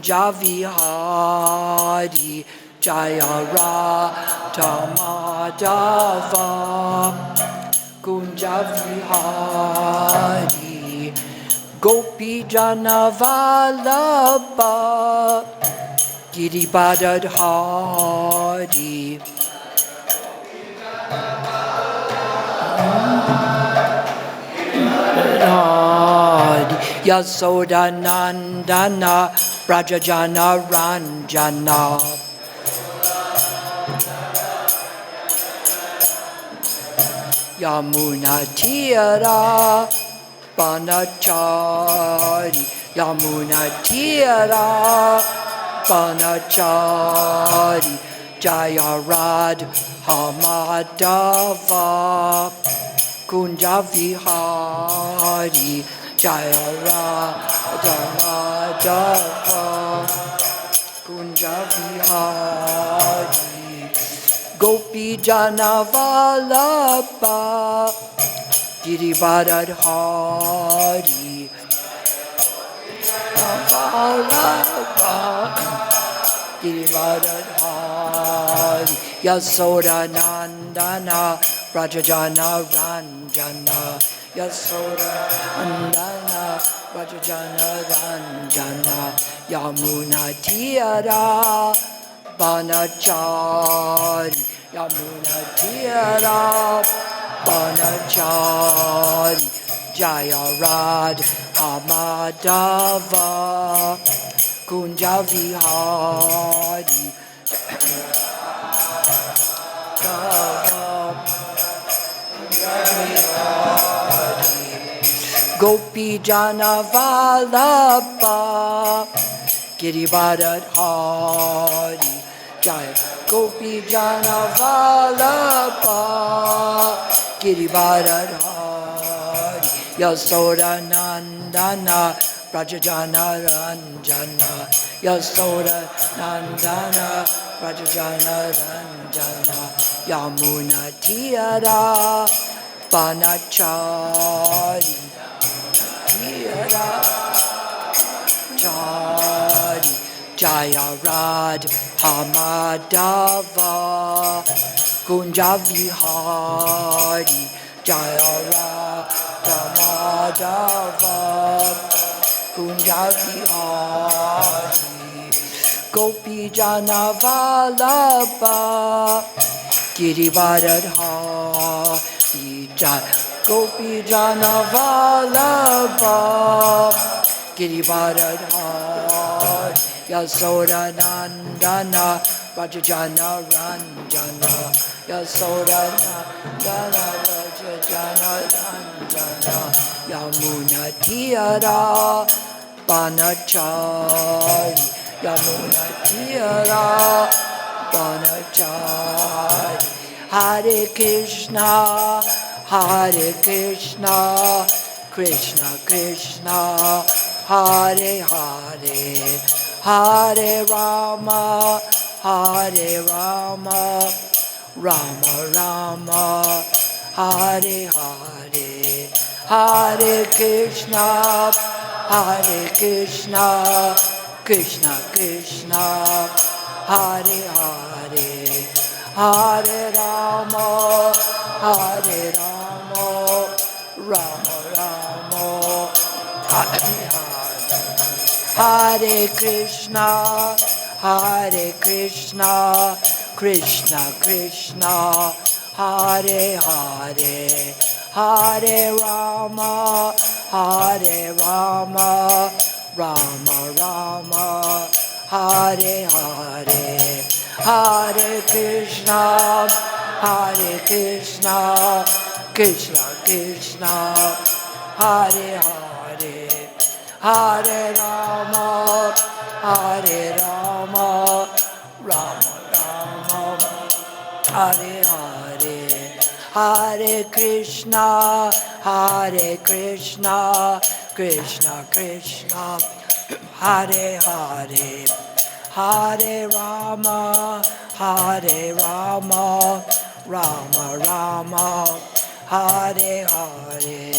Kunja Vihari Jaya Radha Madhava Kunja Vihari Gopi Jana Vallabha Giribadadhari Yasoda Nandana Brajajana Ranjana Yamuna Tira Banachari Yamuna Tira Banachari Jaya Radha Madhava Kunja Vihari Jaya Radha Madhava Kunja Vihari Gopi Jana Vallabha Giribadadhari Vallabha Giribadadhari Yasoda Nandana Brajajana Ranjana Yasoda Nandana Brajajana Ranjana Yamuna Tira Banachari Yamuna Tira Banachari Jaya Radha Madhava Kunja Vihari Gopi Jana Vallabha Giribadadhari Jaya Gopi Jana Vallabha Giribadadhari Yasoda Nandana Brajajana Ranjana Yasoda Nandana Brajajana Ranjana Yamuna Tira Banachari Tira Chari Jaya Radha Madhava Kunja Vihari Jaya Radha Madhava Kunja Vihari Gopi Jana Vallabha Giribadadhari Gopi Jana Vallabha Giribadadhari Yasoda Nandana Brajajana Ranjana Yasoda Nandana Brajajana Ranjana Yamuna Tira Banachari Yamuna Tira Banachari Hare Krishna Krishna Krishna Hare Hare Hare Rama Rama Rama Hare Hare Hare Krishna Krishna Krishna Hare Hare Hare Rama Rama Rama Hare Hare Hare Krishna Krishna Krishna Hare Hare Hare Rama Rama Rama Hare Hare Hare Krishna Krishna Krishna Hare Hare Hare Rama Rama Rama Hare Hare Hare Krishna Krishna Krishna Hare Hare Hare Rama Rama Rama Hare Hare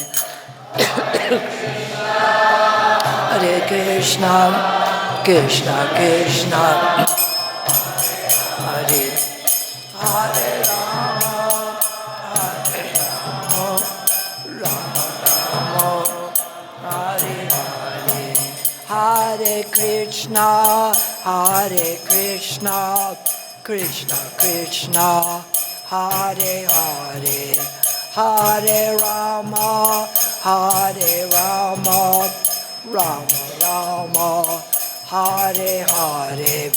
Hare Krishna Krishna Krishna Hare Hare Rama Hare Rama Rama Rama Hare Hare Hare Krishna Krishna Krishna Hare Hare Hare Rama Rama Rama Hare Hare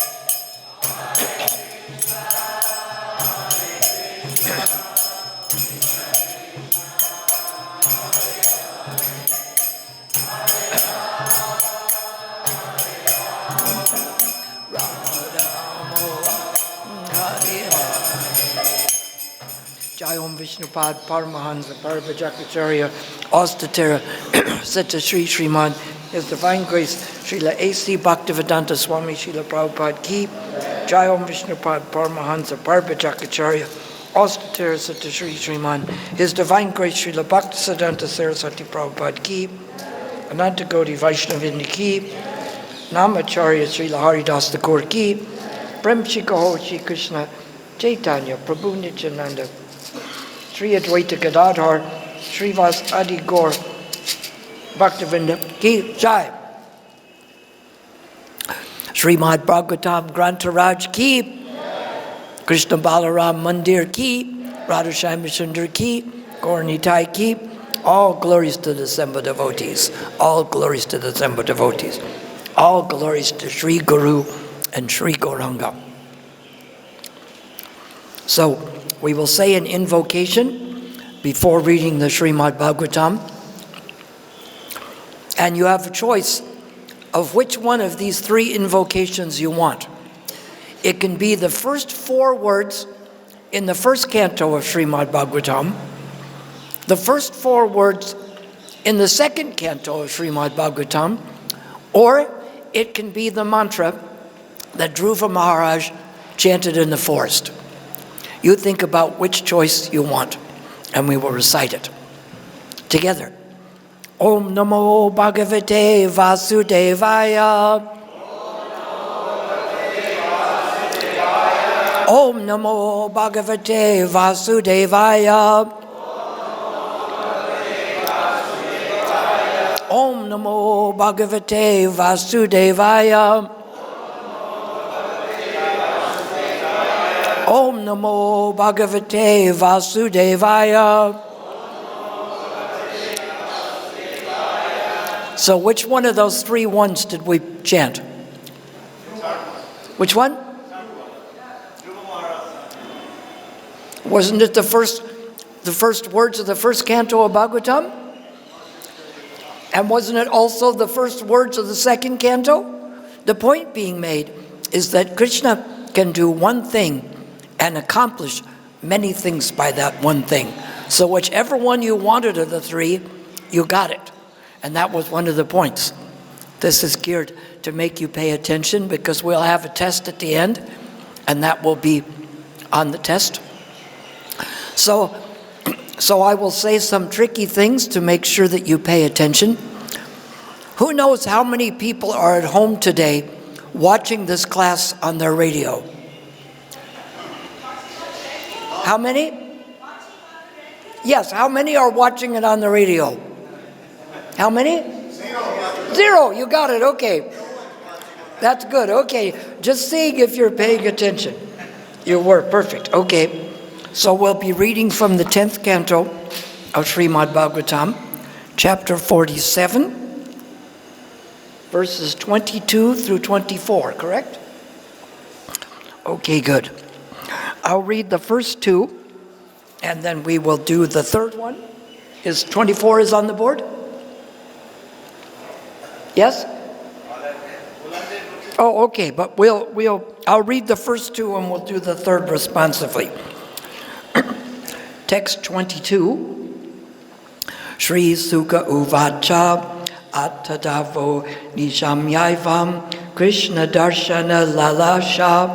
Jayom Vishnupad Paramahansa Paravajakacharya Austatera Sita Sri Srimad His Divine Grace Srila A.C. Bhaktivedanta Swami Srila Prabhupada Ki Jayom Vishnupad Paramahansa Paravajakacharya Austatera Sita Sri Srimad His Divine Grace Srila Bhaktisiddhanta Saraswati Prabhupada Ki Ananta Gaudiya Vaishnavini Ki Namacharya Srila Haridas Thakur Ki Prem Shikaho Shri Krishna Chaitanya Prabhu Nityananda Sri Advaita Gadadhar, Srivas Adi Gaur, Bhaktivinoda Ki Jai. Srimad Bhagavatam Grantaraj Ki, Krishna Balaram Mandir Ki, Radhashyama Sundar Ki, Gauranitai Ki. All glories to the Samba devotees. All glories to the Samba devotees. All glories to Sri Guru and Sri Gauranga. So, we will say an invocation before reading the Srimad Bhagavatam. And you have a choice of which one of these three invocations you want. It can be the first 4 words in the first canto of Srimad Bhagavatam, the first 4 words in the second canto of Srimad Bhagavatam, or it can be the mantra that Dhruva Maharaj chanted in the forest. You think about which choice you want, and we will recite it together. Om Namo Bhagavate Vasudevaya. Om Namo Bhagavate Vasudevaya. Om Namo Bhagavate Vasudevaya. Om Namo Bhagavate Vasudevaya. So which one of those 3 ones did we chant? Which one? Wasn't it the first words of the first canto of Bhagavatam? And wasn't it also the first words of the second canto? The point being made is that Krishna can do one thing and accomplish many things by that one thing. So whichever one you wanted of the 3, you got it. And that was one of the points. This is geared to make you pay attention because we'll have a test at the end, and that will be on the test. So I will say some tricky things to make sure that you pay attention. Who knows how many people are at home today watching this class on their radio? How many? Yes, how many are watching it on the radio? How many? 0, you got it, okay. That's good, okay. Just seeing if you're paying attention. You were, perfect, okay. So we'll be reading from the 10th canto of Srimad Bhagavatam, chapter 47, verses 22 through 24, correct? Okay, good. I'll read the first 2, and then we will do the third one. 24 is on the board? Yes? Oh, okay, but I'll read the first 2 and we'll do the third responsively. Text 22. Śrī-śuka uvāca athoddhavo niśamyaivaṁ kṛṣṇa-darśana-lālasāḥ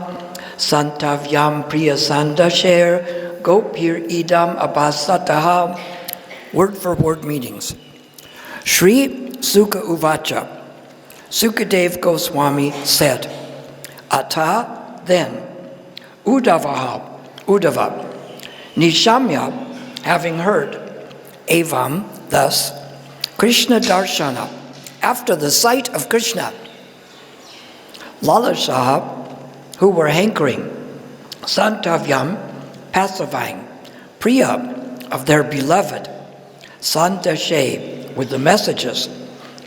sāntvayan priya-sandeśair gopīr idam abhāṣata. Word for word meetings. Śrī-śuka uvāca. Śukadeva Gosvāmī said, atha, then, uddhavaḥ, Uddhava, niśamya, having heard, evam, thus, kṛṣṇa-darśana, after the sight of Kṛṣṇa, lālasāḥ, who were hankering, sāntvayan, pacifying, priya, of their beloved, sandeśaiḥ, with the messages,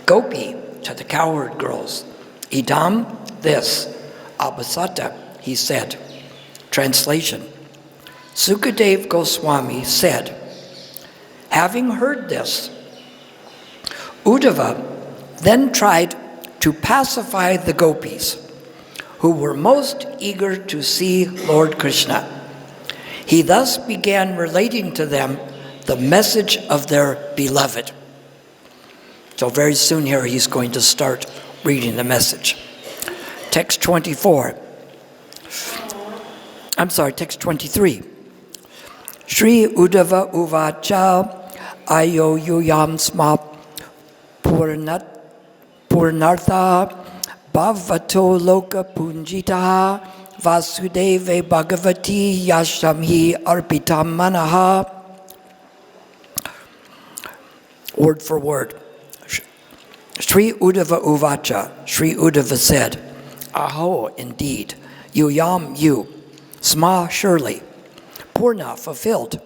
gopīr, to the cowherd girls, idam, this, abhāṣata, he said. Translation. Śukadeva Gosvāmī said, having heard this, Uddhava then tried to pacify the gopīs, who were most eager to see Lord Kṛṣṇa. He thus began relating to them the message of their beloved. So very soon here he's going to start reading the message. Text 23. Śrī-Uddhava uvāca ayo-yuyam sma purnartha bhavato loka punjitaha vasudeve bhagavati yashamhi arpitam manaha. Word for word. Śrī-Uddhava uvāca, Sri Uddhava said, aho, indeed, yuyam, you, sma, surely, purna, fulfilled,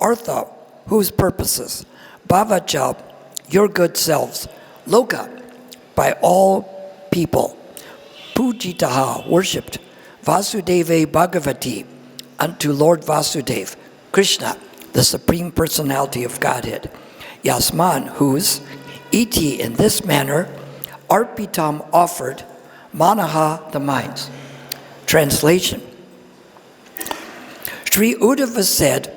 artha, whose purposes, bhavacha, your good selves, loka, by all people, pujitaha, worshipped, vasudeve bhagavati, unto Lord Vasudeva, Kṛṣṇa, the Supreme Personality of Godhead, yasman, whose, iti, in this manner, arpitam, offered, manaha, the minds. Translation. Sri Uddhava said,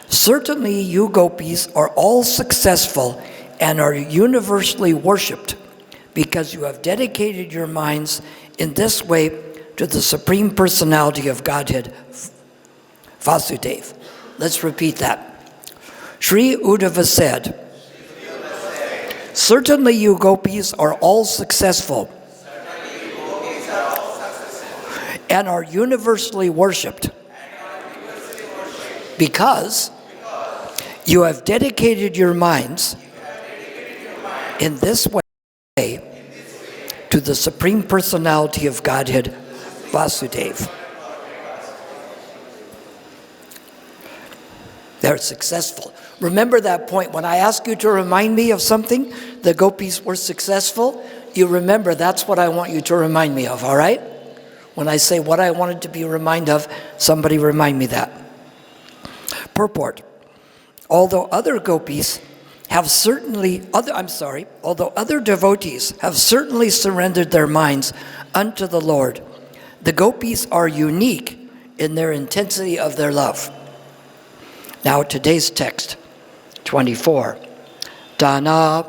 certainly you gopīs are all successful and are universally worshipped because you have dedicated your minds in this way to the Supreme Personality of Godhead, Vasudeva. Let's repeat that. Sri Uddhava said, certainly you gopīs are all successful and are universally worshipped because you have dedicated your minds in this way to the Supreme Personality of Godhead, Vasudeva. They're successful. Remember that point. When I ask you to remind me of something, the gopīs were successful, you remember that's what I want you to remind me of, all right? When I say what I wanted to be reminded of, somebody remind me that. Purport. Although other devotees have certainly surrendered their minds unto the Lord, the gopīs are unique in their intensity of their love. Now today's text, 24. Dana,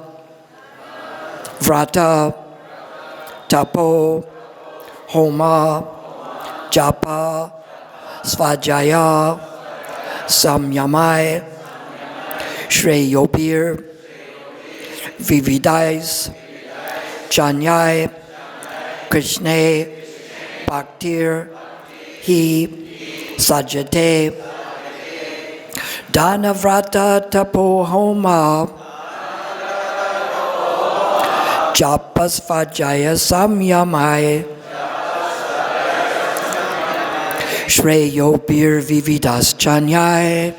vrata, tapo, homa, japa, svajaya, samyamai, śrī-gopīr, vividais, chanyai, Kṛṣṇa, bhaktir, hi, sajate, dana, vrata, tapo, homa, japa, svajaya, samyamai, śrī-gopīr, vividas, chanyai,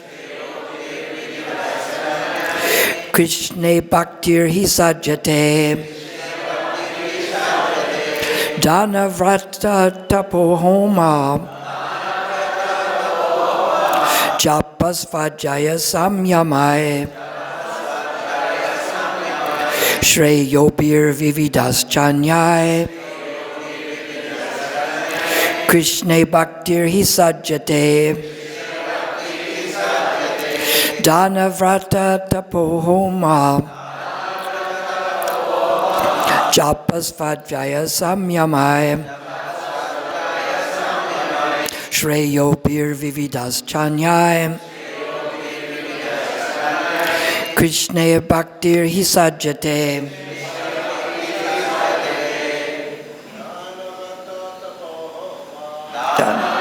Kṛṣṇa, bhaktir, hi, sajate, dana, vrata, tapo, homa, japa, svajaya, samyamai, śrī-gopīr, vividas, chanyai, Kṛṣṇa, bhaktir, hi, sajate, dana, vrata, tapo, homa, japa, svajaya, samyamai, śrī-gopīr, vividas, chanyai, Kṛṣṇa, bhaktir, hi, sajate, Dana.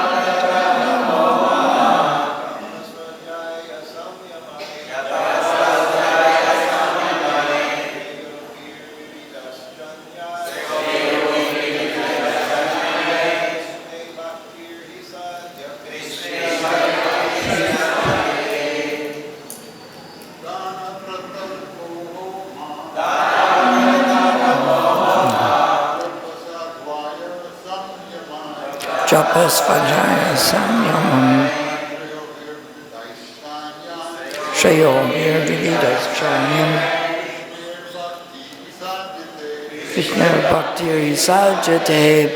Japasvajaya samyamam śrī-śuka Krishna bhakti sajate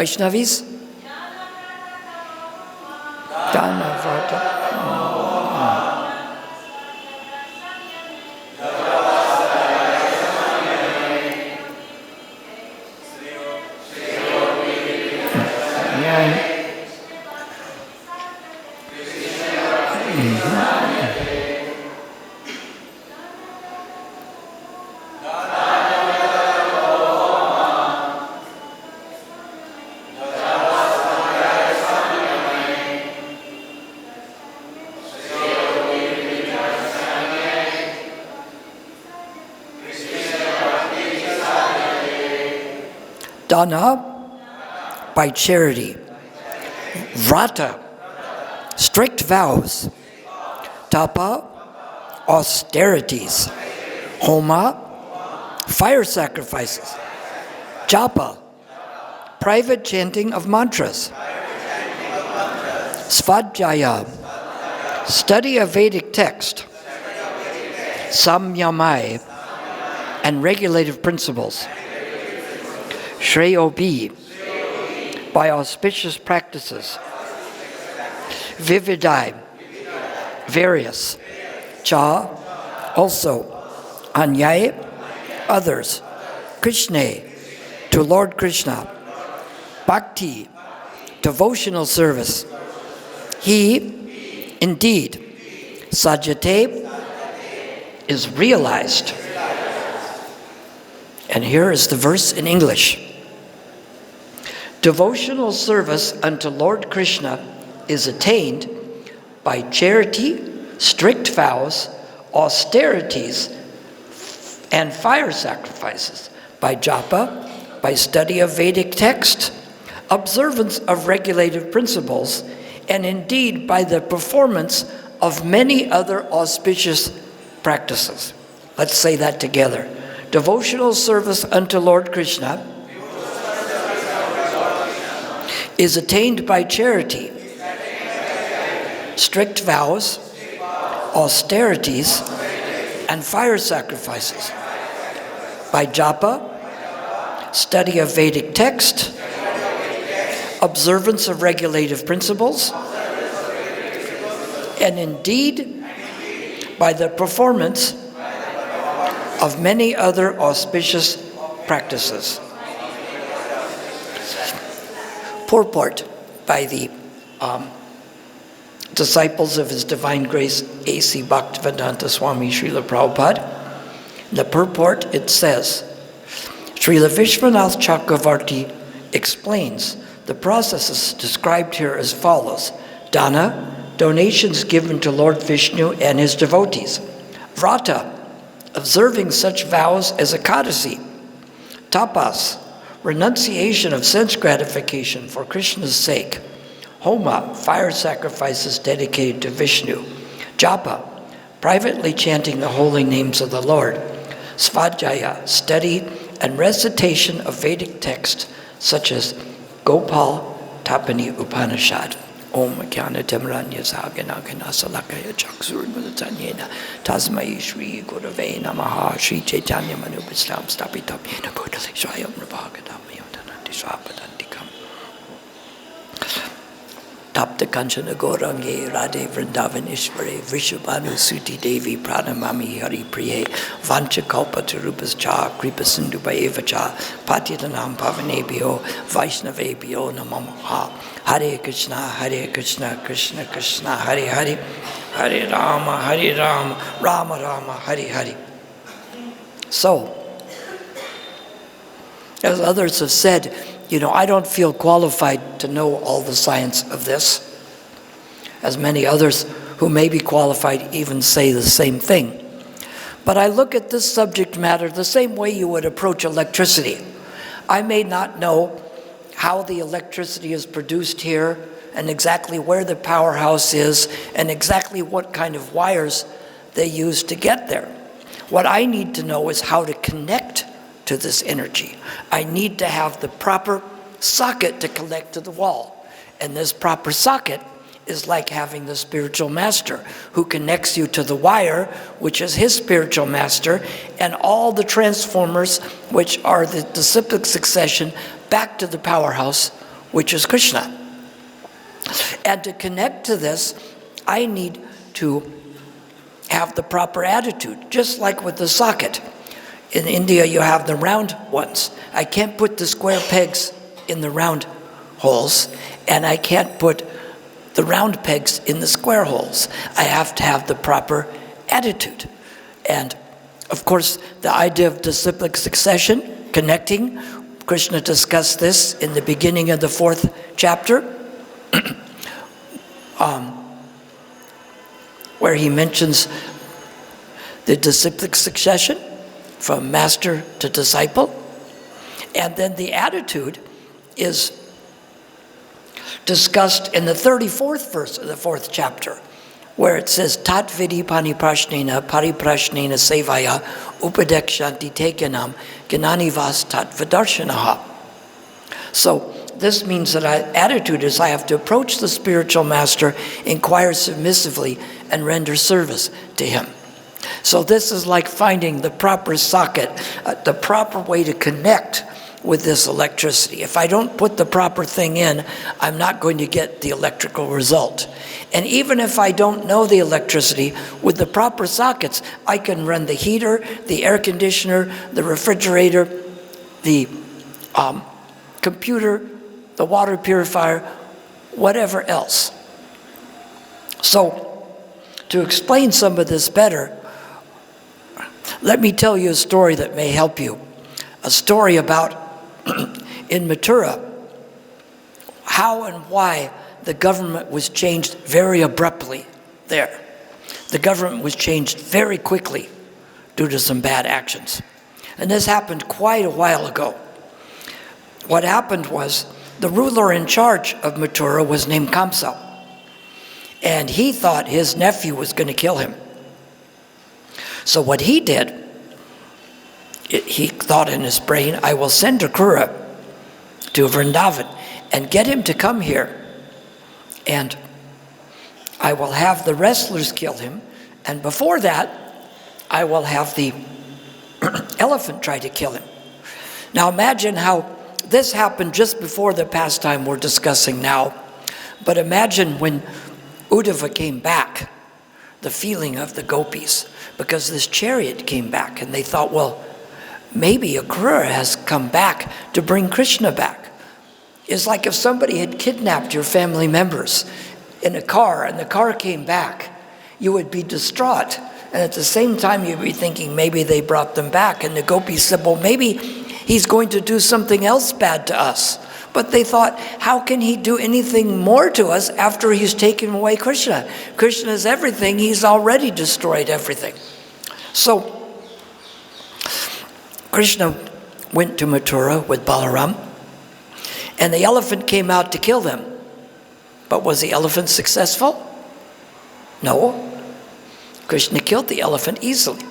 Vaishnavis? Dhanavata. Dana, by charity. Vrata, strict vows. Tapa, austerities. Homa, fire sacrifices. Japa, private chanting of mantras. Svadhyaya, study of Vedic text. Samyamai, and regulative principles. Shreyobi, by auspicious practices. Vividai, various. Cha, also. Anyai, others. Kṛṣṇa, to Lord Kṛṣṇa. Bhakti, devotional service. He, indeed, sajate, is realized. And here is the verse in English. Devotional service unto Lord Kṛṣṇa is attained by charity, strict vows, austerities, and fire sacrifices, by japa, by study of Vedic text, observance of regulative principles, and indeed by the performance of many other auspicious practices. Let's say that together. Devotional service unto Lord Kṛṣṇa is attained by charity, strict vows, austerities, and fire sacrifices, by japa, study of Vedic text, observance of regulative principles, and indeed by the performance of many other auspicious practices. Purport by the disciples of His Divine Grace A.C. Bhaktivedanta Swami Srila Prabhupada. In the purport it says, Srila Vishwanath Chakravarti explains the processes described here as follows. Dana, donations given to Lord Vishnu and his devotees. Vrata, observing such vows as ekadasi. Tapas, renunciation of sense gratification for Krishna's sake. Homa, fire sacrifices dedicated to Vishnu. Japa, privately chanting the holy names of the Lord. Svadhyaya, study and recitation of Vedic text such as Gopal Tapani Upanishad. Om Jnana Timranya Sagana Salakaya Chaksur Mudatanyena Tasmai Shri Gurave Namaha Shri Chaitanya Manubhislam Stapitapyena Bhutali Swayam Navagadamayam Tananti Swapadantikam Tapta Kanchana Gaurange Radhe Vrindavan Ishvare Vrishabhanu Suti Devi Pranamami Hari Priye Vancha Kalpa Tarupas Cha Kripa Sindhu Bhayeva Cha Patitanam Pavanebhyo Vaishnavebhyo Namaha Hare Krishna Krishna Krishna Hare Hare Hare Rama Rama Rama Hare Hare. So, as others have said, I don't feel qualified to know all the science of this, as many others who may be qualified even say the same thing. But I look at this subject matter the same way you would approach electricity. I may not know how the electricity is produced here, and exactly where the powerhouse is, and exactly what kind of wires they use to get there. What I need to know is how to connect to this energy. I need to have the proper socket to connect to the wall. And this proper socket is like having the spiritual master who connects you to the wire, which is his spiritual master, and all the transformers, which are the disciplic succession, back to the powerhouse, which is Krishna. And to connect to this, I need to have the proper attitude, just like with the socket. In India, you have the round ones. I can't put the square pegs in the round holes, and I can't put the round pegs in the square holes. I have to have the proper attitude. And of course, the idea of disciplic succession, connecting, Krishna discussed this in the beginning of the 4th chapter, where he mentions the disciplic succession from master to disciple. And then the attitude is discussed in the 34th verse of the 4th chapter, where it says, Tat vidi paniprashnena pariprashnena sevaya upadekshanti tekanam gnanivas tat vidarshanaha. So this means that attitude is I have to approach the spiritual master, inquire submissively, and render service to him. So this is like finding the proper socket, the proper way to connect with this electricity. If I don't put the proper thing in, I'm not going to get the electrical result. And even if I don't know the electricity, with the proper sockets, I can run the heater, the air conditioner, the refrigerator, the computer, the water purifier, whatever else. So, to explain some of this better, let me tell you a story that may help you. A story about, in Mathura, how and why the government was changed very abruptly there. The government was changed very quickly due to some bad actions. And this happened quite a while ago. What happened was, the ruler in charge of Mathura was named Kamsa. And he thought his nephew was going to kill him. So what he did, he thought in his brain, I will send Kṛṣṇa to Vrindavan and get him to come here. And I will have the wrestlers kill him. And before that, I will have the elephant try to kill him. Now imagine how this happened just before the pastime we're discussing now. But imagine when Uddhava came back, the feeling of the gopīs, because this chariot came back, and they thought, well, maybe a Kṛṣṇa has come back to bring Kṛṣṇa back. It's like if somebody had kidnapped your family members in a car, and the car came back, you would be distraught. And at the same time, you'd be thinking, maybe they brought them back. And the gopīs said, well, maybe he's going to do something else bad to us. But they thought, how can he do anything more to us after he's taken away Kṛṣṇa? Kṛṣṇa is everything. He's already destroyed everything. So Kṛṣṇa went to Mathura with Balaram, and the elephant came out to kill them. But was the elephant successful? No. Kṛṣṇa killed the elephant easily.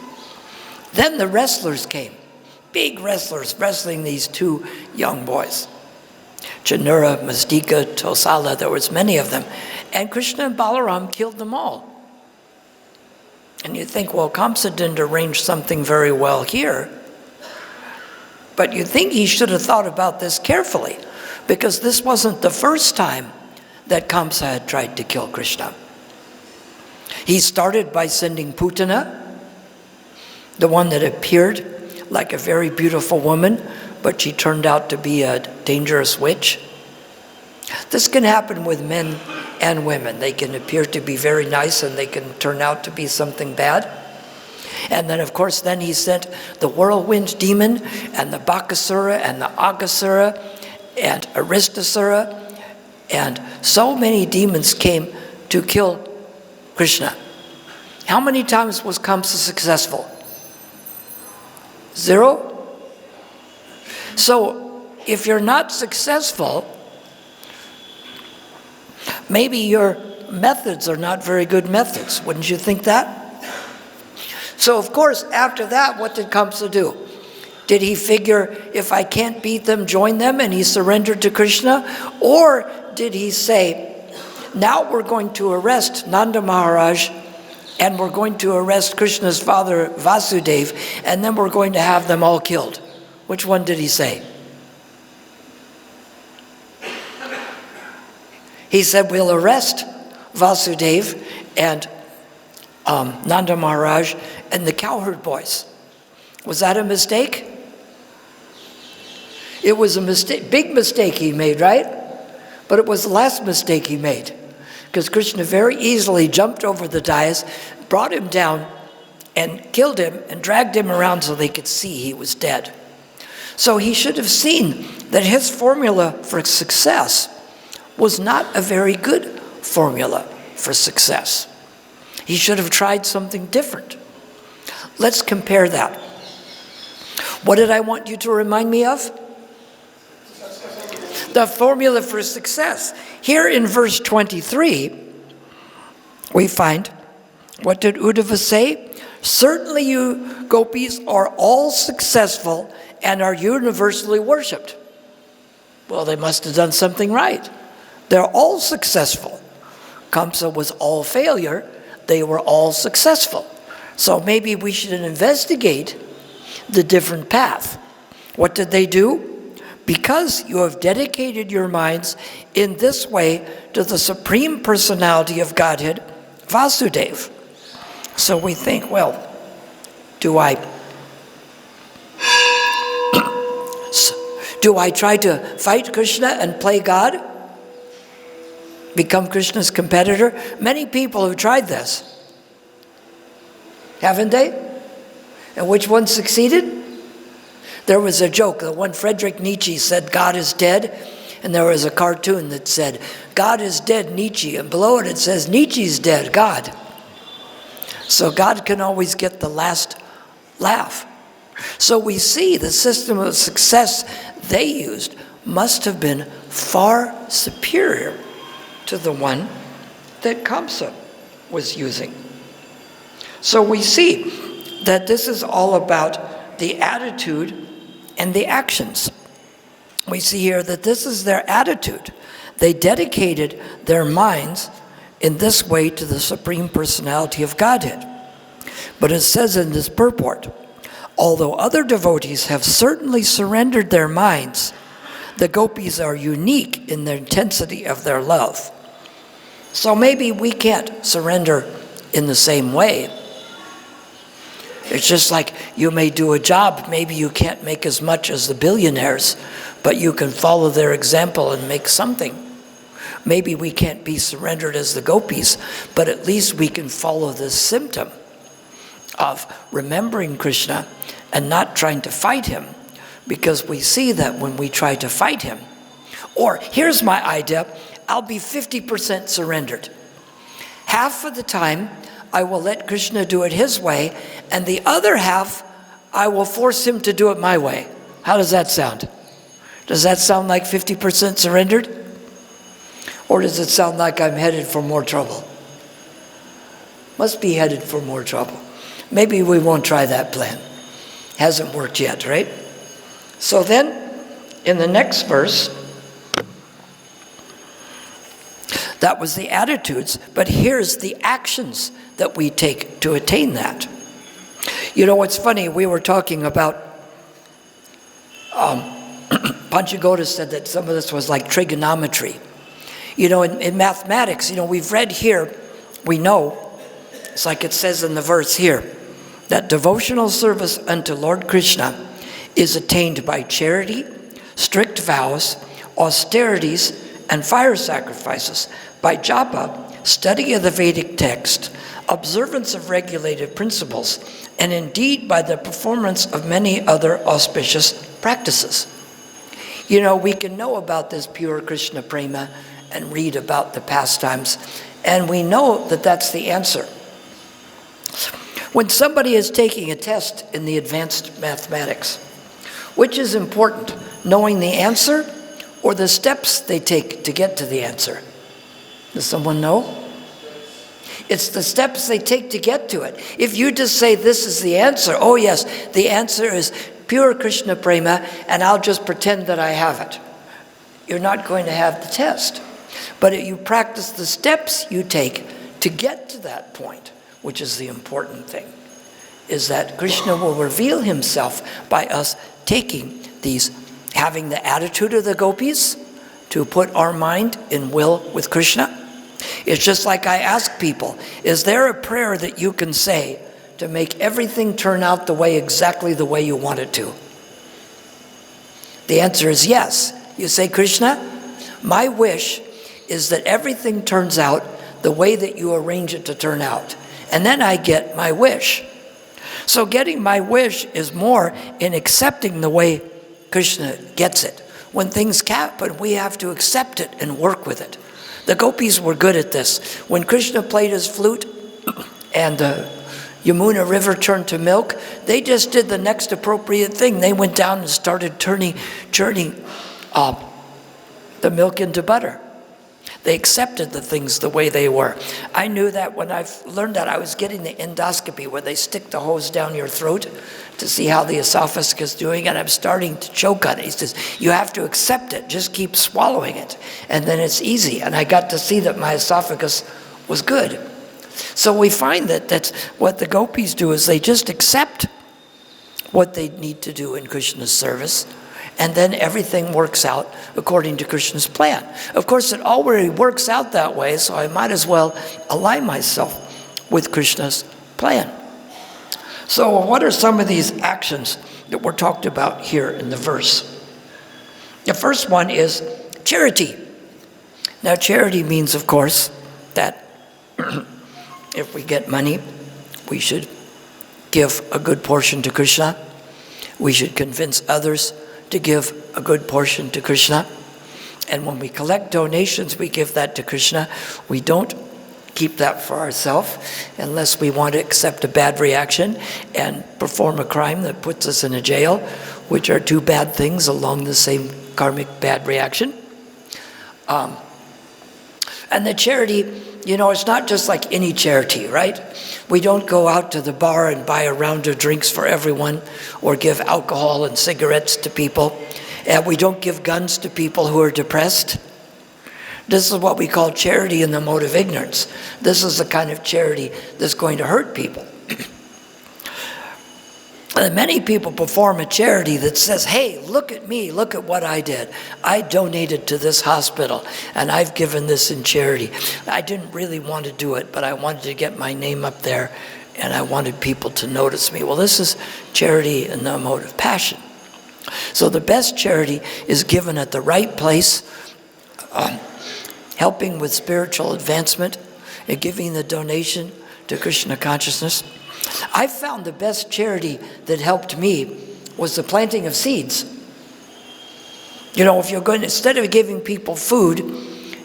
Then the wrestlers came, big wrestlers wrestling these two young boys. Chanura, Mastika, Tosala, there was many of them. And Kṛṣṇa and Balaram killed them all. And you think, well, Kamsa didn't arrange something very well here. But you think he should have thought about this carefully, because this wasn't the first time that Kamsa had tried to kill Krishna. He started by sending Putana, the one that appeared like a very beautiful woman, but she turned out to be a dangerous witch. This can happen with men and women. They can appear to be very nice and they can turn out to be something bad. And then, of course, then he sent the whirlwind demon and the Bakasura and the Aghasura and Aristasura, and so many demons came to kill Krishna. How many times was Kamsa successful? 0? So, if you're not successful, maybe your methods are not very good methods. Wouldn't you think that? So, of course, after that, what did Kamsa do? Did he figure, if I can't beat them, join them, and he surrendered to Krishna? Or did he say, now we're going to arrest Nanda Maharaj, and we're going to arrest Krishna's father, Vasudeva, and then we're going to have them all killed? Which one did he say? He said, we'll arrest Vasudeva and Nanda Maharaj and the cowherd boys. Was that a mistake? It was a mistake, big mistake he made, right? But it was the last mistake he made, because Krishna very easily jumped over the dais, brought him down, and killed him and dragged him around so they could see he was dead. So he should have seen that his formula for success was not a very good formula for success. He should have tried something different. Let's compare that. What did I want you to remind me of? The formula for success. Here in verse 23, we find, what did Uddhava say? Certainly you, gopis, are all successful and are universally worshipped. Well, they must have done something right. They're all successful. Kamsa was all failure. They were all successful. So maybe we should investigate the different path. What did they do? Because you have dedicated your minds in this way to the Supreme Personality of Godhead, Vasudeva. So we think, well, do I try to fight Krishna and play God? Become Krishna's competitor? Many people have tried this. Haven't they? And which one succeeded? There was a joke. The one Friedrich Nietzsche said, God is dead. And there was a cartoon that said, God is dead, Nietzsche. And below it, it says, Nietzsche's dead, God. So God can always get the last laugh. So we see the system of success they used must have been far superior to the one that Kamsa was using. So we see that this is all about the attitude and the actions. We see here that this is their attitude. They dedicated their minds in this way to the Supreme Personality of Godhead. But it says in this purport, although other devotees have certainly surrendered their minds, the gopis are unique in the intensity of their love. So maybe we can't surrender in the same way. It's just like you may do a job, maybe you can't make as much as the billionaires, but you can follow their example and make something. Maybe we can't be surrendered as the gopis, but at least we can follow this symptom of remembering Krishna and not trying to fight him, because we see that when we try to fight him, or here's my idea, I'll be 50% surrendered. Half of the time, I will let Krishna do it his way, and the other half, I will force him to do it my way. How does that sound? Does that sound like 50% surrendered? Or does it sound like I'm headed for more trouble? Must be headed for more trouble. Maybe we won't try that plan. Hasn't worked yet, right? So then, in the next verse, that was the attitudes, but here's the actions that we take to attain that. You know, what's funny, we were talking about, Panchagoda said that some of this was like trigonometry. In mathematics, we've read here, we know, it's like it says in the verse here, that devotional service unto Lord Kṛṣṇa is attained by charity, strict vows, austerities, and fire sacrifices, by japa, study of the Vedic text, observance of regulated principles, and indeed by the performance of many other auspicious practices. We can know about this pure Krishna prema and read about the pastimes, and we know that that's the answer. When somebody is taking a test in the advanced mathematics, which is important, knowing the answer or the steps they take to get to the answer? Does someone know? It's the steps they take to get to it. If you just say this is the answer, oh yes, the answer is pure Krishna prema, and I'll just pretend that I have it, you're not going to have the test. But you practice the steps you take to get to that point, which is the important thing, is that Krishna will reveal himself by us taking these, having the attitude of the gopīs, to put our mind in will with Krishna. It's just like I ask people, is there a prayer that you can say to make everything turn out exactly the way you want it to? The answer is yes. You say, Krishna, my wish is that everything turns out the way that you arrange it to turn out. And then I get my wish. So getting my wish is more in accepting the way Krishna gets it. When things happen, we have to accept it and work with it. The gopīs were good at this. When Krishna played his flute and the Yamuna River turned to milk, they just did the next appropriate thing. They went down and started churning the milk into butter. They accepted the things the way they were. I knew that when I learned that, I was getting the endoscopy where they stick the hose down your throat to see how the esophagus is doing, and I'm starting to choke on it. He says, you have to accept it, just keep swallowing it, and then it's easy. And I got to see that my esophagus was good. So we find that that's what the gopīs do, is they just accept what they need to do in Krishna's service, and then everything works out according to Krishna's plan. Of course, it already works out that way, so I might as well align myself with Krishna's plan. So what are some of these actions that were talked about here in the verse? The first one is charity. Now, charity means, of course, that if we get money, we should give a good portion to Krishna. We should convince others to give a good portion to Krishna. And when we collect donations, we give that to Krishna. We don't keep that for ourselves unless we want to accept a bad reaction and perform a crime that puts us in a jail, which are two bad things along the same karmic bad reaction. And the charity, it's not just like any charity, right? We don't go out to the bar and buy a round of drinks for everyone or give alcohol and cigarettes to people. And we don't give guns to people who are depressed. This is what we call charity in the mode of ignorance. This is the kind of charity that's going to hurt people. And many people perform a charity that says, hey, look at me, look at what I did. I donated to this hospital, and I've given this in charity. I didn't really want to do it, but I wanted to get my name up there, and I wanted people to notice me. Well, this is charity in the mode of passion. So the best charity is given at the right place, helping with spiritual advancement, and giving the donation to Krishna consciousness. I found the best charity that helped me was the planting of seeds. If you're going, instead of giving people food,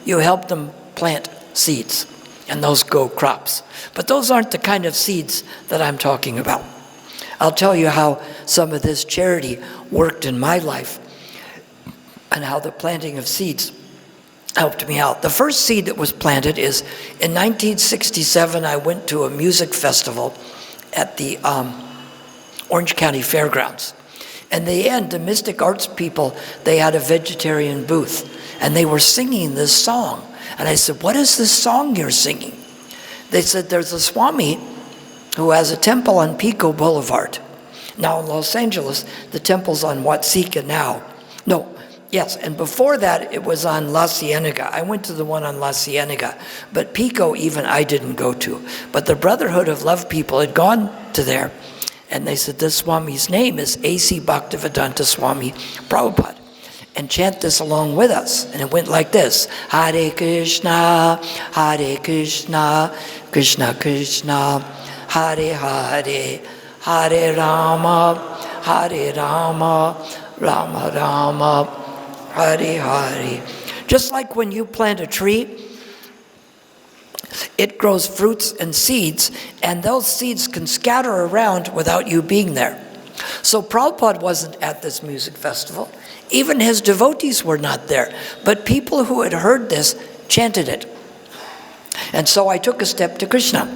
you help them plant seeds, and those grow crops. But those aren't the kind of seeds that I'm talking about. I'll tell you how some of this charity worked in my life and how the planting of seeds helped me out. The first seed that was planted is in 1967, I went to a music festival at the Orange County Fairgrounds. In the end, the Mystic Arts people, they had a vegetarian booth, and they were singing this song. And I said, what is this song you're singing? They said, there's a Swami who has a temple on Pico Boulevard. Now in Los Angeles, the temple's on Watsika now. No, Yes, and before that, it was on La Cienega. I went to the one on La Cienega, but Pico even I didn't go to. But the Brotherhood of Love people had gone to there, and they said, this Swami's name is A.C. Bhaktivedanta Swami Prabhupada. And chant this along with us. And it went like this: Hare Krishna, Krishna Krishna, Hare Hare, Hare Rama, Rama Rama, Hare Hare. Just like when you plant a tree, it grows fruits and seeds, and those seeds can scatter around without you being there. So Prabhupada wasn't at this music festival. Even his devotees were not there. But people who had heard this chanted it. And so I took a step to Krishna.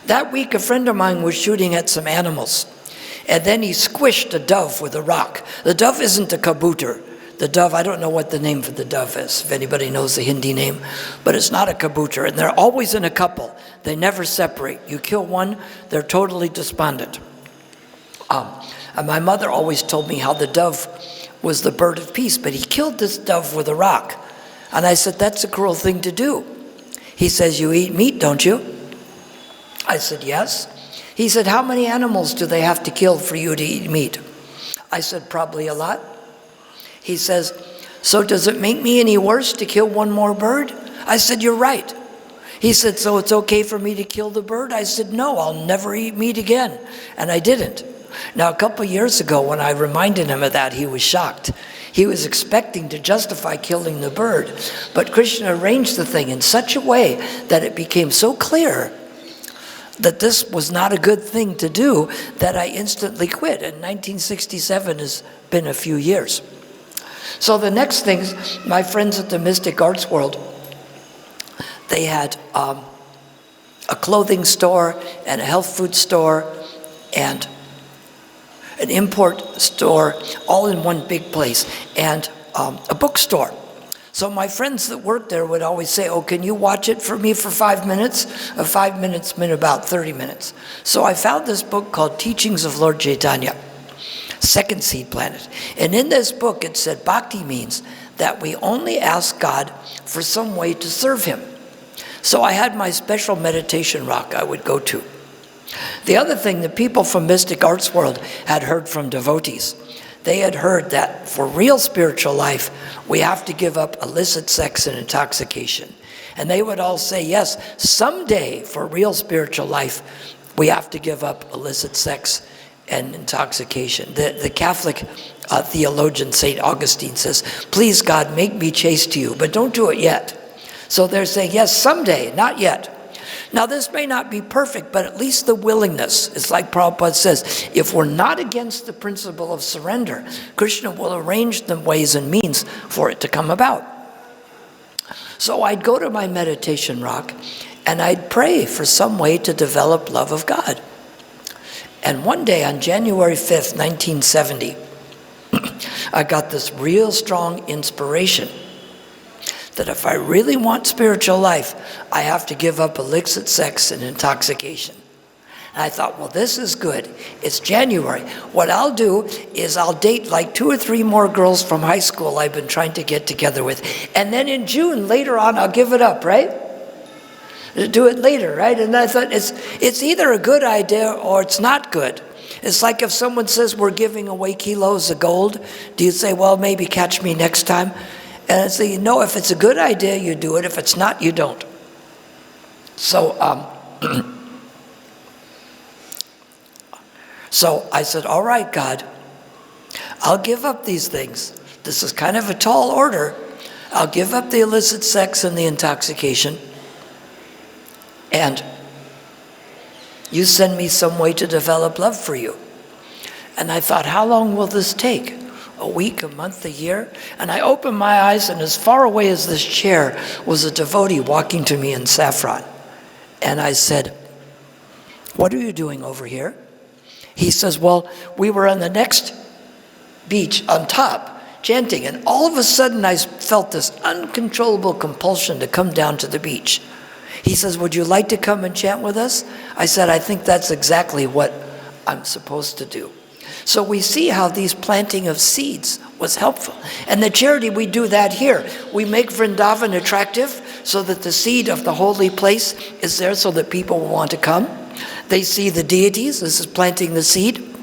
That week, a friend of mine was shooting at some animals. And then he squished a dove with a rock. The dove isn't a kabutar. The dove, I don't know what the name for the dove is, if anybody knows the Hindi name, but it's not a kabutar. And they're always in a couple. They never separate. You kill one, they're totally despondent. And my mother always told me how the dove was the bird of peace, but he killed this dove with a rock. And I said, that's a cruel thing to do. He says, you eat meat, don't you? I said, yes. He said, how many animals do they have to kill for you to eat meat? I said, probably a lot. He says, so does it make me any worse to kill one more bird? I said, you're right. He said, so it's okay for me to kill the bird? I said, no, I'll never eat meat again. And I didn't. Now, a couple years ago, when I reminded him of that, he was shocked. He was expecting to justify killing the bird. But Krishna arranged the thing in such a way that it became so clear that this was not a good thing to do that I instantly quit. And 1967 has been a few years. So the next things, my friends at the Mystic Arts World, they had a clothing store and a health food store and an import store, all in one big place, and a bookstore. So my friends that worked there would always say, oh, can you watch it for me for 5 minutes? 5 minutes meant about 30 minutes. So I found this book called Teachings of Lord Chaitanya, Second Seed Planet. And in this book it said bhakti means that we only ask God for some way to serve him. So I had my special meditation rock I would go to. The other thing, the people from Mystic Arts World had heard from devotees. They had heard that for real spiritual life, we have to give up illicit sex and intoxication. And they would all say, yes, someday for real spiritual life, we have to give up illicit sex and intoxication. The Catholic theologian St. Augustine says, please God, make me chaste to you, but don't do it yet. So they're saying, yes, someday, not yet. Now, this may not be perfect, but at least the willingness. It's like Prabhupada says, if we're not against the principle of surrender, Krishna will arrange the ways and means for it to come about. So I'd go to my meditation rock, and I'd pray for some way to develop love of God. And one day on January 5th, 1970, I got this real strong inspiration that if I really want spiritual life, I have to give up illicit sex and intoxication. And I thought, well, this is good. It's January. What I'll do is I'll date like 2 or 3 more girls from high school I've been trying to get together with. And then in June, later on, I'll give it up, right? Do it later, right? And I thought it's either a good idea or it's not good. It's like if someone says we're giving away kilos of gold, do you say, well, maybe catch me next time? And I say, no, if it's a good idea, you do it. If it's not, you don't. So, so I said, all right, God, I'll give up these things. This is kind of a tall order. I'll give up the illicit sex and the intoxication. And you send me some way to develop love for you. And I thought, how long will this take? A week, a month, a year? And I opened my eyes, and as far away as this chair was a devotee walking to me in saffron. And I said, what are you doing over here? He says, well, we were on the next beach on top chanting, and all of a sudden I felt this uncontrollable compulsion to come down to the beach. He says, would you like to come and chant with us? I said, I think that's exactly what I'm supposed to do. So we see how these planting of seeds was helpful. And the charity, we do that here. We make Vrindavan attractive so that the seed of the holy place is there so that people will want to come. They see the deities, this is planting the seed.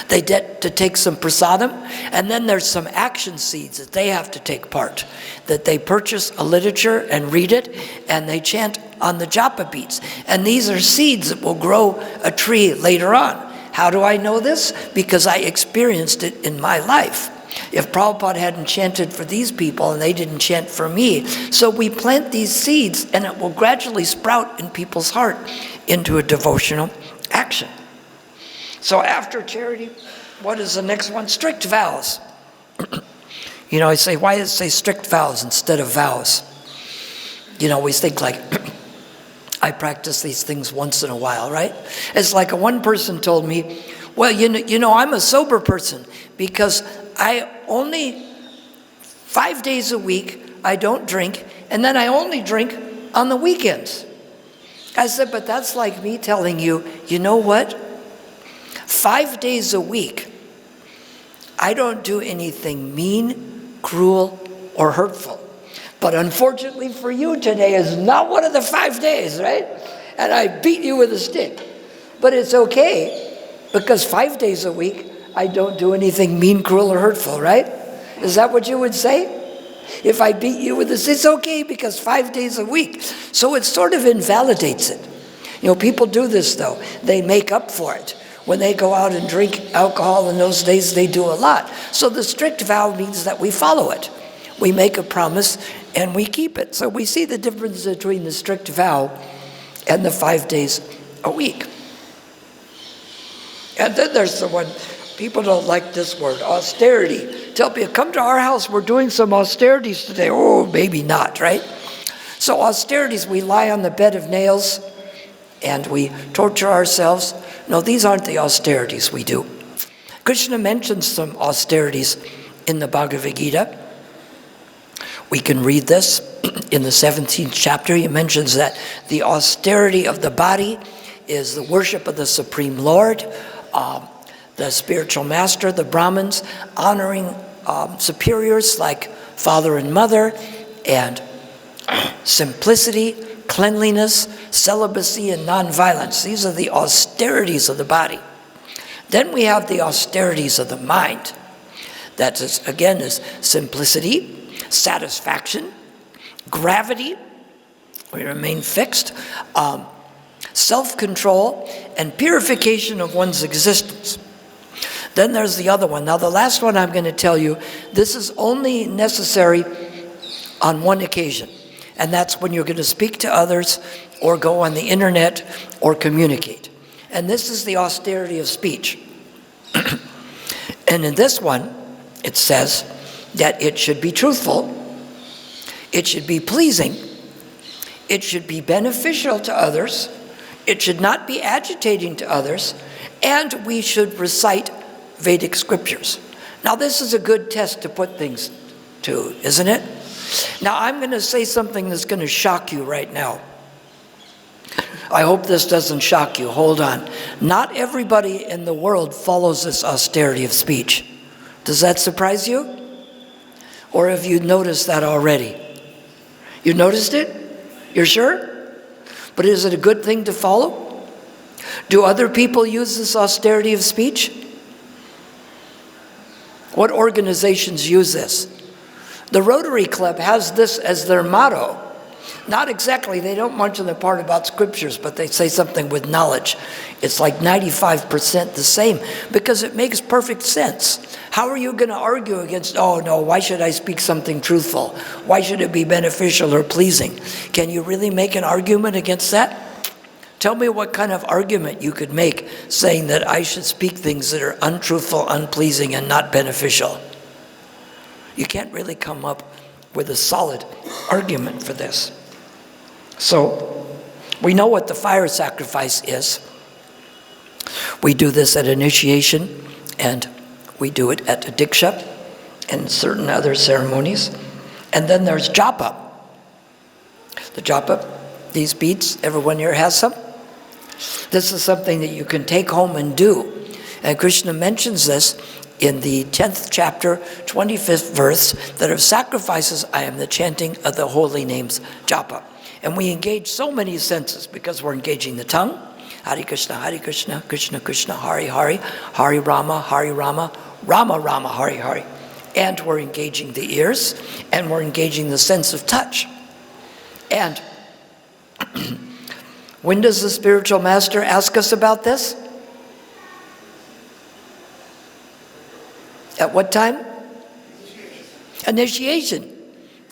They get to take some prasadam, and then there's some action seeds that they have to take part, that they purchase a literature and read it, and they chant on the japa beads. And these are seeds that will grow a tree later on. How do I know this? Because I experienced it in my life. If Prabhupada hadn't chanted for these people and they didn't chant for me. So we plant these seeds and it will gradually sprout in people's heart into a devotional action. So after charity, what is the next one? Strict vows. You know, I say, why does it say strict vows instead of vows? You know, we think like, I practice these things once in a while, right? It's like one person told me, well, you know, I'm a sober person because I only 5 days a week, I don't drink, and then I only drink on the weekends. I said, but that's like me telling you, you know what? 5 days a week, I don't do anything mean, cruel, or hurtful. But unfortunately for you, today is not one of the 5 days, right? And I beat you with a stick. But it's okay, because 5 days a week, I don't do anything mean, cruel, or hurtful, right? Is that what you would say? If I beat you with this, it's okay, because 5 days a week. So it sort of invalidates it. You know, people do this, though. They make up for it. When they go out and drink alcohol in those days, they do a lot. So the strict vow means that we follow it. We make a promise and we keep it. So we see the difference between the strict vow and the 5 days a week. And then there's the one, people don't like this word, austerity. Tell people, come to our house, we're doing some austerities today. Oh, maybe not, right? So austerities, we lie on the bed of nails and we torture ourselves. No, these aren't the austerities we do. Krishna mentions some austerities in the Bhagavad-Gita. We can read this in the 17th chapter. He mentions that the austerity of the body is the worship of the Supreme Lord, the spiritual master, the Brahmins, honoring superiors like father and mother, and simplicity, cleanliness, celibacy, and nonviolence. These are the austerities of the body. Then we have the austerities of the mind. That is, again, is simplicity, satisfaction, gravity, we remain fixed, self-control, and purification of one's existence. Then there's the other one. Now the last one I'm going to tell you, this is only necessary on one occasion, and that's when you're going to speak to others or go on the internet or communicate. And this is the austerity of speech. And in this one, it says that it should be truthful, it should be pleasing, it should be beneficial to others, it should not be agitating to others, and we should recite Vedic scriptures. Now this is a good test to put things to, isn't it? Now I'm going to say something that's going to shock you right now. I hope this doesn't shock you. Hold on. Not everybody in the world follows this austerity of speech. Does that surprise you? Or have you noticed that already? You noticed it? You're sure? But is it a good thing to follow? Do other people use this austerity of speech? What organizations use this? The Rotary Club has this as their motto. Not exactly, they don't mention the part about scriptures, but they say something with knowledge. It's like 95% the same, because it makes perfect sense. How are you going to argue against, oh no, why should I speak something truthful? Why should it be beneficial or pleasing? Can you really make an argument against that? Tell me what kind of argument you could make saying that I should speak things that are untruthful, unpleasing, and not beneficial. You can't really come up with a solid argument for this. So, we know what the fire sacrifice is. We do this at initiation, and we do it at diksha and certain other ceremonies. And then there's japa. The japa, these beads, everyone here has some. This is something that you can take home and do. And Krishna mentions this in the 10th chapter, 25th verse, that of sacrifices I am the chanting of the holy names, japa. And we engage so many senses because we're engaging the tongue, Hare Krishna, Krishna Krishna, Hare Hare, Hare Rama, Rama Rama, Hare Hare. And we're engaging the ears, and we're engaging the sense of touch. And when does the spiritual master ask us about this? At what time? Initiation.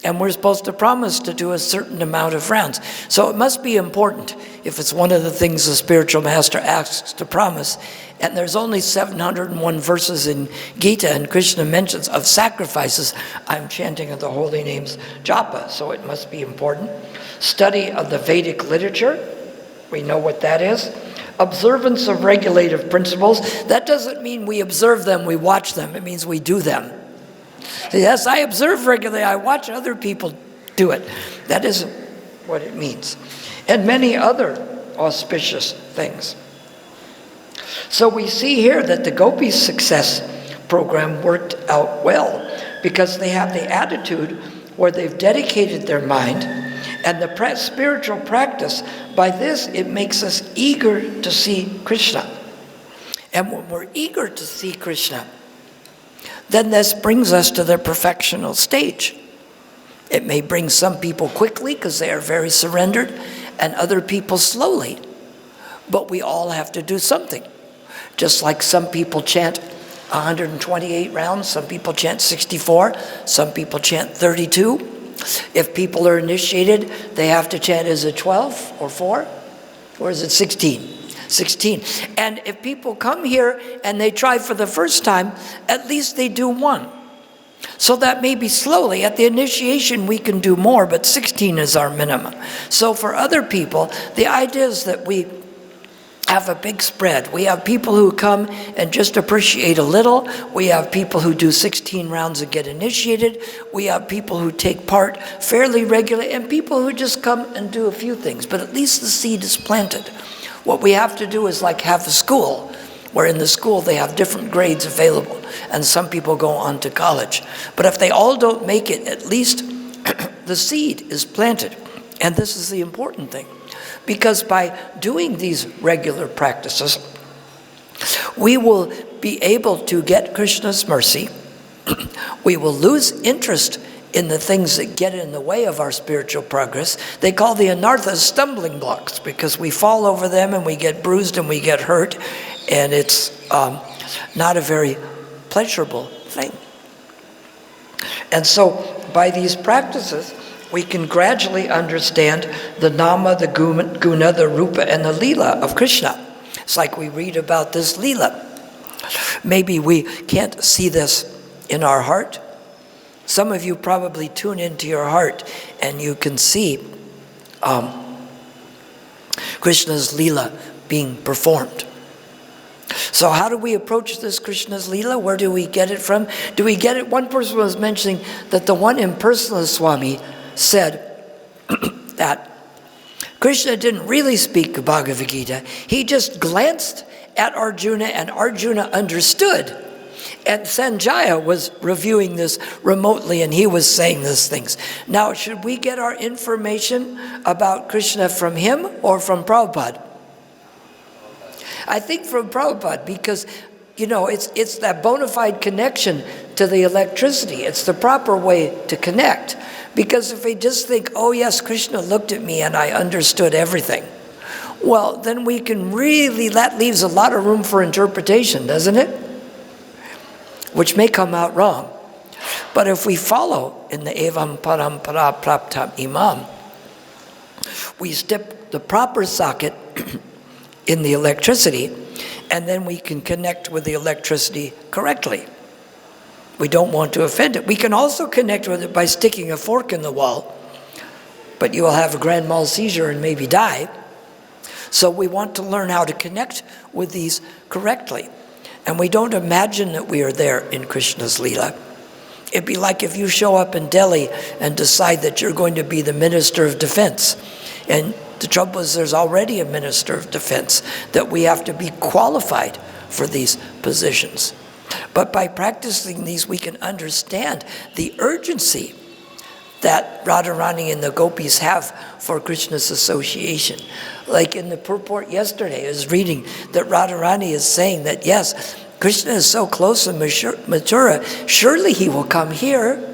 And we're supposed to promise to do a certain amount of rounds. So it must be important if it's one of the things the spiritual master asks to promise. And there's only 701 verses in Gita, and Krishna mentions of sacrifices, I'm chanting of the holy names, japa, so it must be important. Study of the Vedic literature, we know what that is. Observance of regulative principles, that doesn't mean we observe them, we watch them, it means we do them. Yes, I observe regularly, I watch other people do it. That isn't what it means. And many other auspicious things. So we see here that the gopīs success program worked out well because they have the attitude where they've dedicated their mind and the spiritual practice. By this, it makes us eager to see Krishna. And when we're eager to see Krishna, then this brings us to the perfectional stage. It may bring some people quickly because they are very surrendered, and other people slowly. But we all have to do something. Just like some people chant 128 rounds, some people chant 64, some people chant 32. If people are initiated, they have to chant, is it 12 or 4? Or is it 16? 16. And if people come here and they try for the first time, at least they do one. So that maybe slowly, at the initiation we can do more, but 16 is our minimum. So for other people, the idea is that we have a big spread. We have people who come and just appreciate a little. We have people who do 16 rounds and get initiated. We have people who take part fairly regularly, and people who just come and do a few things. But at least the seed is planted. What we have to do is like have a school, where in the school they have different grades available, and some people go on to college. But if they all don't make it, at least the seed is planted. And this is the important thing. Because by doing these regular practices, we will be able to get Krishna's mercy. We will lose interest in the things that get in the way of our spiritual progress. They call the anarthas stumbling blocks because we fall over them and we get bruised and we get hurt, and it's not a very pleasurable thing. And so by these practices, we can gradually understand the nama, the guna, the rupa, and the lila of Krishna. It's like we read about this lila. Maybe we can't see this in our heart. Some of you probably tune into your heart and you can see Krishna's lila being performed. So how do we approach this Krishna's lila? Where do we get it from? Do we get it? One person was mentioning that the one impersonalist Swami said that Krishna didn't really speak Bhagavad-Gita. He just glanced at Arjuna and Arjuna understood. And Sanjaya was reviewing this remotely and he was saying these things. Now, should we get our information about Krishna from him or from Prabhupada? I think from Prabhupada because, you know, it's that bona fide connection to the electricity. It's the proper way to connect. Because if we just think, oh yes, Krishna looked at me and I understood everything, well, then we can really, that leaves a lot of room for interpretation, doesn't it? Which may come out wrong. But if we follow in the evam parampara praptam imam, we step the proper socket in the electricity, and then we can connect with the electricity correctly. We don't want to offend it. We can also connect with it by sticking a fork in the wall, but you will have a grand mal seizure and maybe die. So we want to learn how to connect with these correctly. And we don't imagine that we are there in Krishna's Leela. It'd be like if you show up in Delhi and decide that you're going to be the Minister of Defense. And the trouble is there's already a Minister of Defense, that we have to be qualified for these positions. But by practicing these, we can understand the urgency that Radharani and the gopis have for Krishna's association. Like in the purport yesterday, I was reading that Radharani is saying that, yes, Krishna is so close to Mathura, surely he will come here.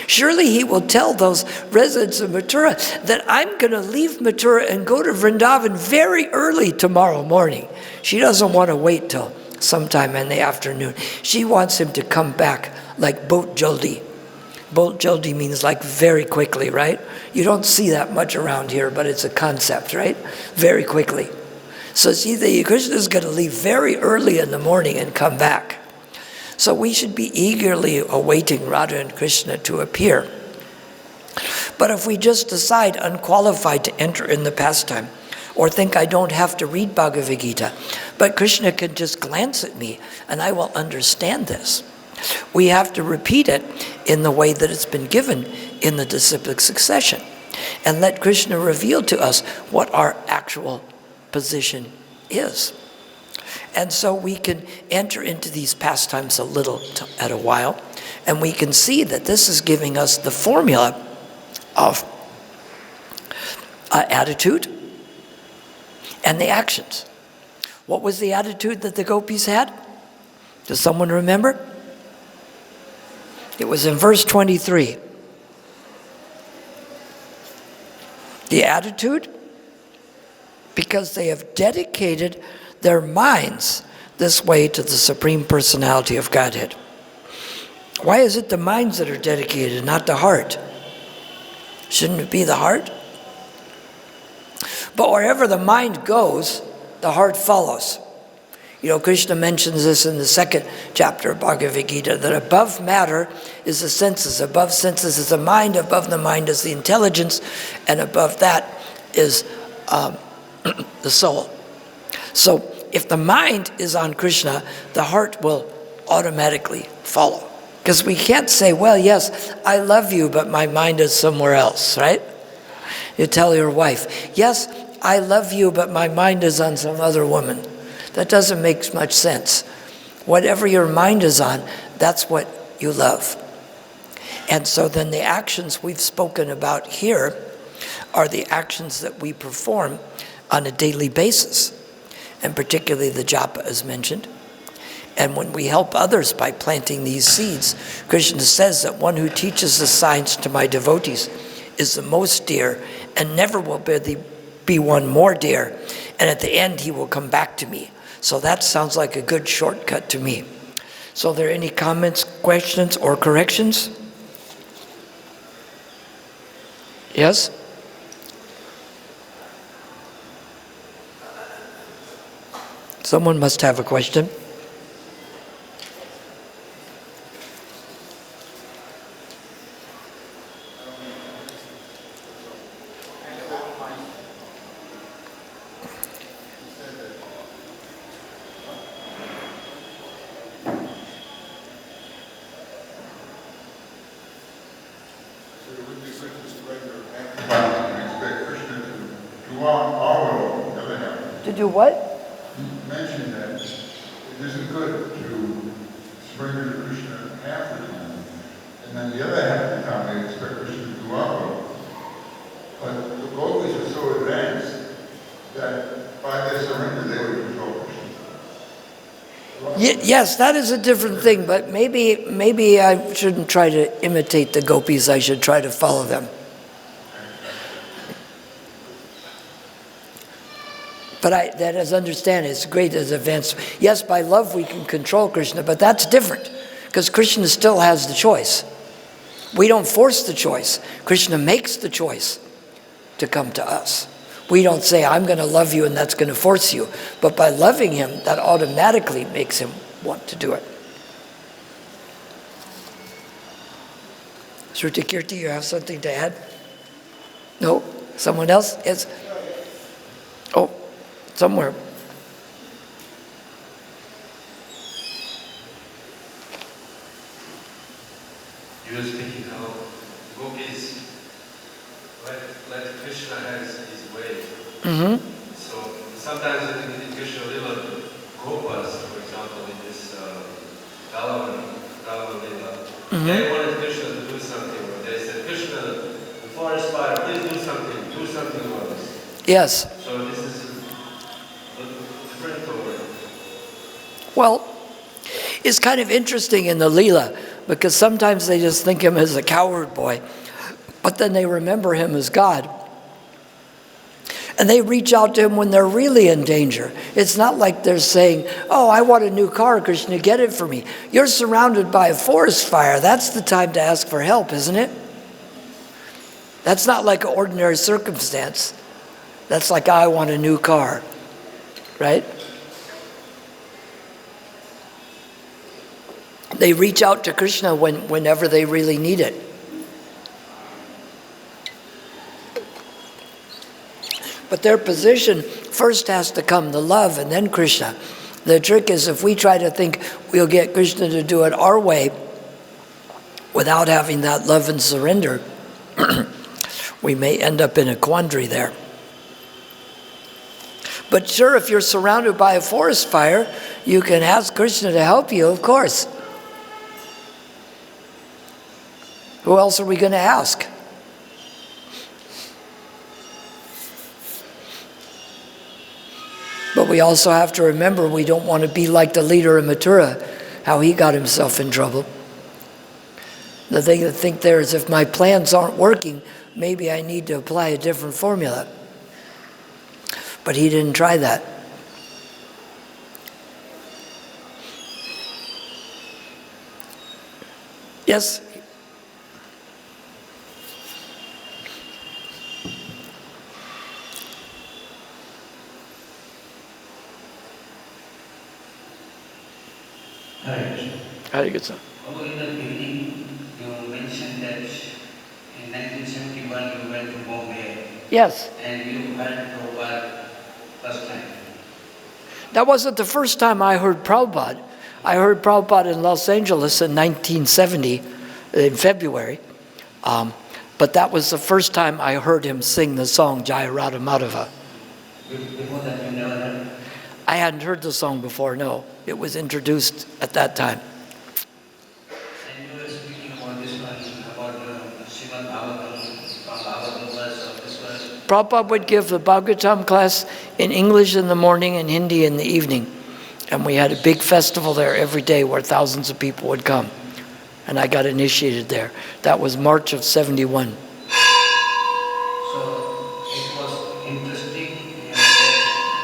Surely he will tell those residents of Mathura that I'm going to leave Mathura and go to Vrindavan very early tomorrow morning. She doesn't want to wait till sometime in the afternoon. She wants him to come back like boat jaldi. Boat jaldi means like very quickly, right? You don't see that much around here, but it's a concept, right? Very quickly. So see, the Krishna is going to leave very early in the morning and come back. So we should be eagerly awaiting Radha and Krishna to appear. But if we just decide unqualified to enter in the pastime, or think I don't have to read Bhagavad-Gita, but Krishna can just glance at me and I will understand this, we have to repeat it in the way that it's been given in the disciplic succession, and let Krishna reveal to us what our actual position is. And so we can enter into these pastimes a little at a while, and we can see that this is giving us the formula of attitude and the actions. What was the attitude that the gopis had? Does someone remember? It was in verse 23. The attitude, because they have dedicated their minds this way to the Supreme Personality of Godhead. Why is it the minds that are dedicated, not the heart? Shouldn't it be the heart? But wherever the mind goes, the heart follows. You know, Krishna mentions this in the second chapter of Bhagavad-Gita, that above matter is the senses, above senses is the mind, above the mind is the intelligence, and above that is the soul. So if the mind is on Krishna, the heart will automatically follow. Because we can't say, well, yes, I love you, but my mind is somewhere else, right? You tell your wife, yes, I love you, but my mind is on some other woman. That doesn't make much sense. Whatever your mind is on, that's what you love. And so then the actions we've spoken about here are the actions that we perform on a daily basis, and particularly the japa as mentioned. And when we help others by planting these seeds, Krishna says that one who teaches the science to my devotees is the most dear, and never will be one more dear, and at the end he will come back to me. So that sounds like a good shortcut to me. So are there any comments, questions, or corrections? Yes? Someone must have a question. To do what? You mentioned that it isn't good to surrender to Krishna half the time, and then the other half of the time they expect Krishna to do our. But the gopis are so advanced that by their surrender they would control Krishna. Yes, that is a different thing, but maybe I shouldn't try to imitate the gopis, I should try to follow them. But that is understand, it's great as advanced. Yes, by love we can control Krishna, but that's different, because Krishna still has the choice. We don't force the choice. Krishna makes the choice to come to us. We don't say, I'm going to love you and that's going to force you. But by loving him, that automatically makes him want to do it. Shruti Kirti, you have something to add? No? Someone else? Yes? Oh. Somewhere. You were speaking how gopis let Krishna has his way. Mm-hmm. So sometimes in Krishna Lila, gopas, for example, They wanted Krishna to do something. They said, Krishna, the forest fire, please do something about this. Yes. So this is a different story. Well, it's kind of interesting in the Leela, because sometimes they just think him as a cowherd boy, but then they remember him as God. And they reach out to him when they're really in danger. It's not like they're saying, oh, I want a new car, Krishna, get it for me. You're surrounded by a forest fire. That's the time to ask for help, isn't it? That's not like an ordinary circumstance. That's like, I want a new car, right? They reach out to Krishna whenever they really need it. But their position first has to come, the love, and then Krishna. The trick is if we try to think we'll get Krishna to do it our way without having that love and surrender, we may end up in a quandary there. But sure, if you're surrounded by a forest fire, you can ask Krishna to help you, of course. Who else are we going to ask? But we also have to remember we don't want to be like the leader of Mathura, how he got himself in trouble. The thing to think there is if my plans aren't working, maybe I need to apply a different formula. But he didn't try that. Yes? Very good, sir. In the beginning, you mentioned that in 1971 you went to Bombay. Yes. And you heard Prabhupada first time. That wasn't the first time I heard Prabhupada. I heard Prabhupada in Los Angeles in 1970, in February. But that was the first time I heard him sing the song Jaya Radha Madhava. Before that you never heard? I hadn't heard the song before, no. It was introduced at that time. And you were speaking about this one, about Srimad Bhagavatam, from Bhagavatam verse of this verse. Prabhupada would give the Bhagavatam class in English in the morning and Hindi in the evening. And we had a big festival there every day where thousands of people would come. And I got initiated there. That was March of 71. So it was interesting.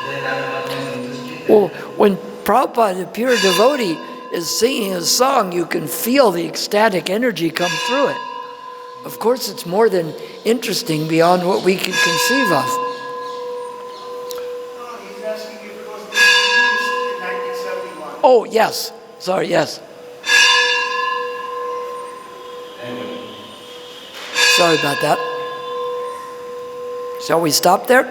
That was interesting. Well, when Prabhupada, the pure devotee, is singing a song, you can feel the ecstatic energy come through it. Of course, it's more than interesting beyond what we can conceive of. He's asking if it was introduced in 1971. Oh, yes. Sorry, yes. Sorry about that. Shall we stop there?